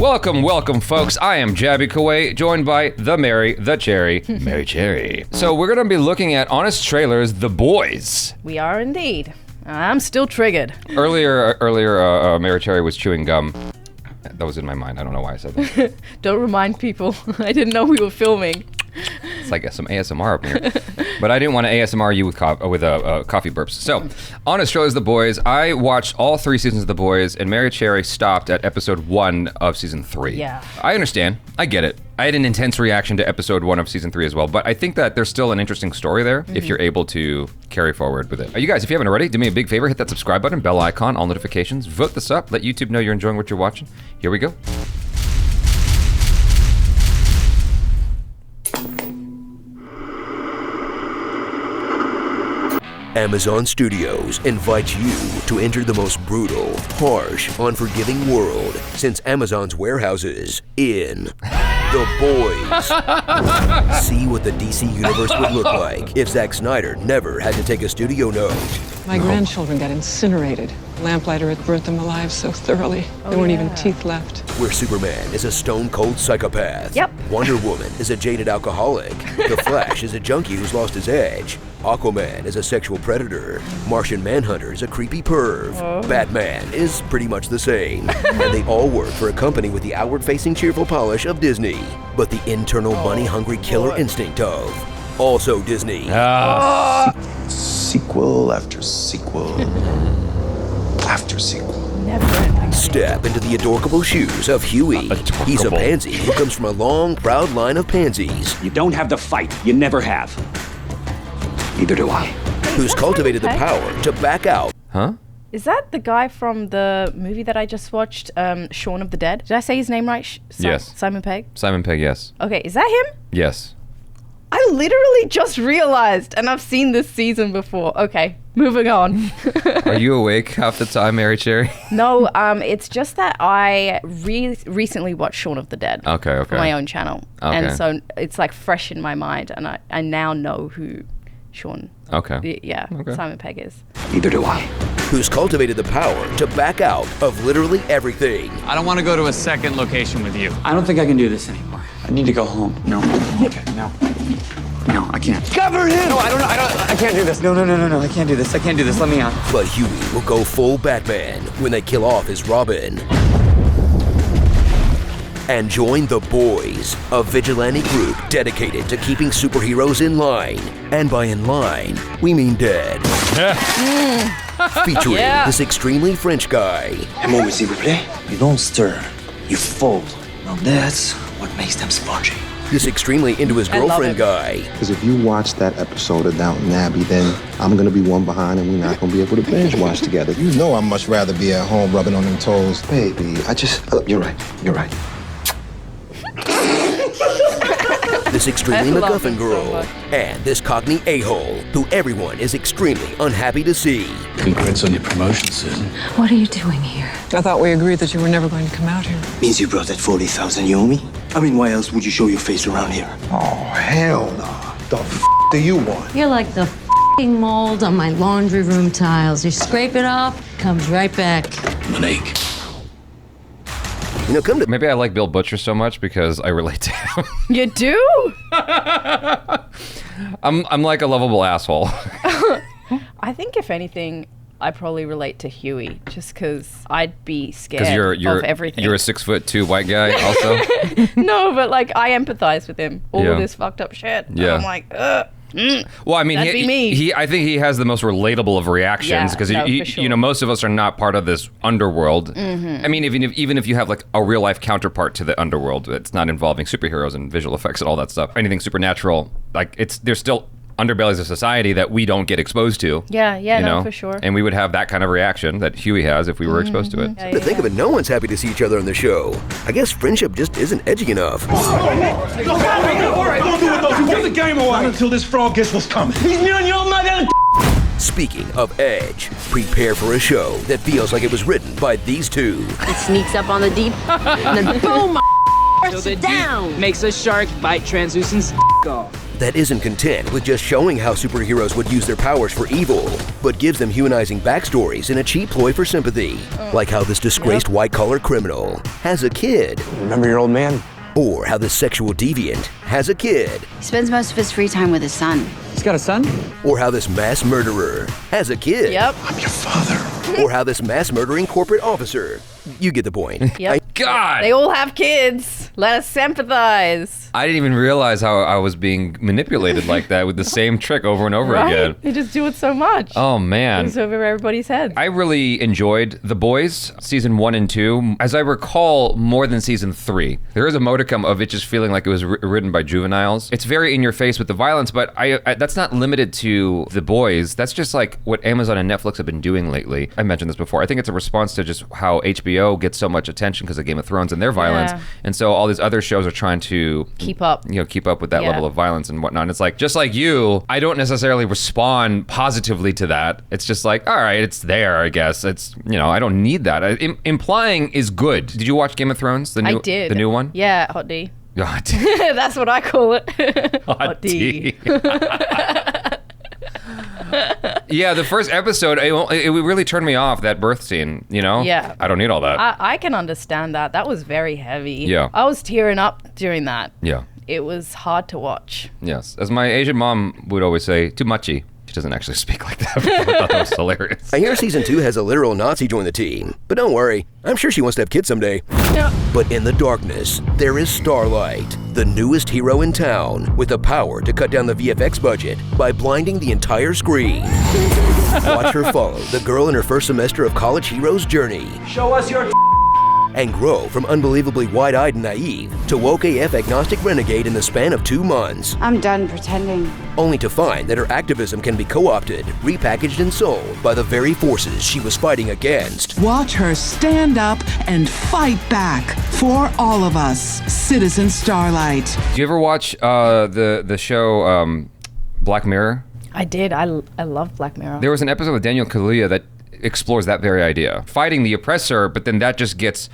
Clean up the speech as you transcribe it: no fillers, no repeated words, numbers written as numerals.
Welcome, folks. I am Jabby Kuwait, joined by the Mary, the Cherry, Mary Cherry. So we're going to be looking at Honest Trailer's The Boys. We are indeed. I'm still triggered. Earlier, Mary Cherry was chewing gum. That was in my mind. I don't know why I said that. Don't remind people. I didn't know we were filming. It's like some ASMR up here. But I didn't want to ASMR you with coffee burps. So, Honest Trailer's The Boys. I watched all 3 seasons of The Boys, and Mary Cherry stopped at episode 1 of season 3. Yeah. I understand. I get it. I had an intense reaction to episode 1 of season 3 as well, but I think that there's still an interesting story there if you're able to carry forward with it. You guys, if you haven't already, do me a big favor, hit that subscribe button, bell icon, all notifications, vote this up, let YouTube know you're enjoying what you're watching. Here we go. Amazon Studios invites you to enter the most brutal, harsh, unforgiving world since Amazon's warehouses in The Boys. See what the DC universe would look like if Zack Snyder never had to take a studio note. My grandchildren got incinerated. Lamplighter had burnt them alive so thoroughly. There weren't even teeth left. Where Superman is a stone-cold psychopath. Yep. Wonder Woman is a jaded alcoholic. The Flash is a junkie who's lost his edge. Aquaman is a sexual predator. Martian Manhunter is a creepy perv. Batman is pretty much the same. And they all work for a company with the outward-facing cheerful polish of Disney, but the internal money-hungry killer instinct of also Disney. Sequel after sequel after sequel. Step into the adorable shoes of Huey. He's a pansy who comes from a long, proud line of pansies. You don't have the fight. You never have. Neither do I. Who's cultivated the power to back out. Huh? Is that the guy from the movie that I just watched, Shaun of the Dead? Did I say his name right? Yes. Simon Pegg? Simon Pegg, yes. Okay, is that him? Yes. I literally just realized, and I've seen this season before. Okay, moving on. Are you awake half the time, Mary Cherry? No, it's just that I recently watched Shaun of the Dead. Okay. For my own channel. Okay. And so it's like fresh in my mind, and I now know who Shaun, Okay. Simon Pegg is. Neither do I. Who's cultivated the power to back out of literally everything. I don't want to go to a second location with you. I don't think I can do this anymore. I need to go home. No. Okay, no. No, I can't. Cover him! No, I can't do this. No, I can't do this. I can't do this. Let me out. But Huey will go full Batman when they kill off his Robin. And join The Boys, a vigilante group dedicated to keeping superheroes in line. And by in line, we mean dead. Featuring this extremely French guy. Move, s'il vous plaît. You don't stir. You fold. Now that's what makes them spongy. This extremely into his girlfriend guy. Because if you watch that episode of Downton Abbey, then I'm going to be one behind and we're not going to be able to binge watch together. You know I'd much rather be at home rubbing on them toes. Baby, you're right. This extremely MacGuffin girl. And this cockney a-hole who everyone is extremely unhappy to see. Congrats on your promotion, Susan. What are you doing here? I thought we agreed that you were never going to come out here. Means you brought that 40,000 you owe me? I mean, why else would you show your face around here? Oh, hell no. The f*** do you want? You're like the f***ing mold on my laundry room tiles. You scrape it off, comes right back. Monique. You know, Maybe I like Bill Butcher so much because I relate to him. You do? I'm like a lovable asshole. I think if anything, I probably relate to Huey just because I'd be scared of everything. You're a 6'2" white guy also? No, but like I empathize with him. All of this fucked up shit. Yeah. And I'm like, ugh. Well, I mean, That'd be me. I think he has the most relatable of reactions because for sure. you know, most of us are not part of this underworld. I mean, even if you have like a real life counterpart to the underworld, it's not involving superheroes and visual effects and all that stuff. Anything supernatural, like there's still underbellies of society that we don't get exposed to. Yeah, you know? For sure. And we would have that kind of reaction that Huey has if we were exposed to it. to think of it, no one's happy to see each other on the show. I guess friendship just isn't edgy enough. Give the game away. Not until this frog gets what's coming. He's near your mother. Speaking of edge, prepare for a show that feels like it was written by these two. It sneaks up on the deep, and then boom, so the down. Makes a shark bite translucent off. that isn't content with just showing how superheroes would use their powers for evil, but gives them humanizing backstories in a cheap ploy for sympathy, like how this disgraced white-collar criminal has a kid. Remember your old man? Or how this sexual deviant has a kid. He spends most of his free time with his son. He's got a son? Or how this mass murderer has a kid. Yep. I'm your father. Or how this mass murdering corporate officer. You get the point. Yep. God! They all have kids. Let us sympathize. I didn't even realize how I was being manipulated like that with the same trick over and over again. They just do it so much. Oh, man. It's over everybody's head. I really enjoyed The Boys, season 1 and 2. As I recall, more than season 3. There is a modicum of it just feeling like it was written by juveniles. It's very in your face with the violence, but I that's not limited to The Boys. That's just like what Amazon and Netflix have been doing lately. I mentioned this before. I think it's a response to just how HBO gets so much attention because of Game of Thrones and their violence. And so all these other shows are trying to keep up with that level of violence and whatnot. And it's like, just like you, I don't necessarily respond positively to that. It's just like, all right, it's there, I guess. It's, I don't need that. Implying is good. Did you watch Game of Thrones? I did. The new one? Yeah, Hot D. Hot D. That's what I call it. Hot D. Yeah, the first episode, it really turned me off, that birth scene, Yeah. I don't need all that. I can understand that. That was very heavy. Yeah. I was tearing up during that. Yeah. It was hard to watch. Yes. As my Asian mom would always say, too muchy. She doesn't actually speak like that, but I thought that was hilarious. I hear season 2 has a literal Nazi join the team, but don't worry, I'm sure she wants to have kids someday. Yeah. But in the darkness, there is Starlight, the newest hero in town, with the power to cut down the VFX budget by blinding the entire screen. Watch her follow the girl in her first semester of college hero's journey. Show us your and grow from unbelievably wide-eyed and naive to woke AF agnostic renegade in the span of 2 months. I'm done pretending. Only to find that her activism can be co-opted, repackaged, and sold by the very forces she was fighting against. Watch her stand up and fight back for all of us. Citizen Starlight. Did you ever watch the show Black Mirror? I did. I love Black Mirror. There was an episode with Daniel Kaluuya that explores that very idea. Fighting the oppressor, but then that just gets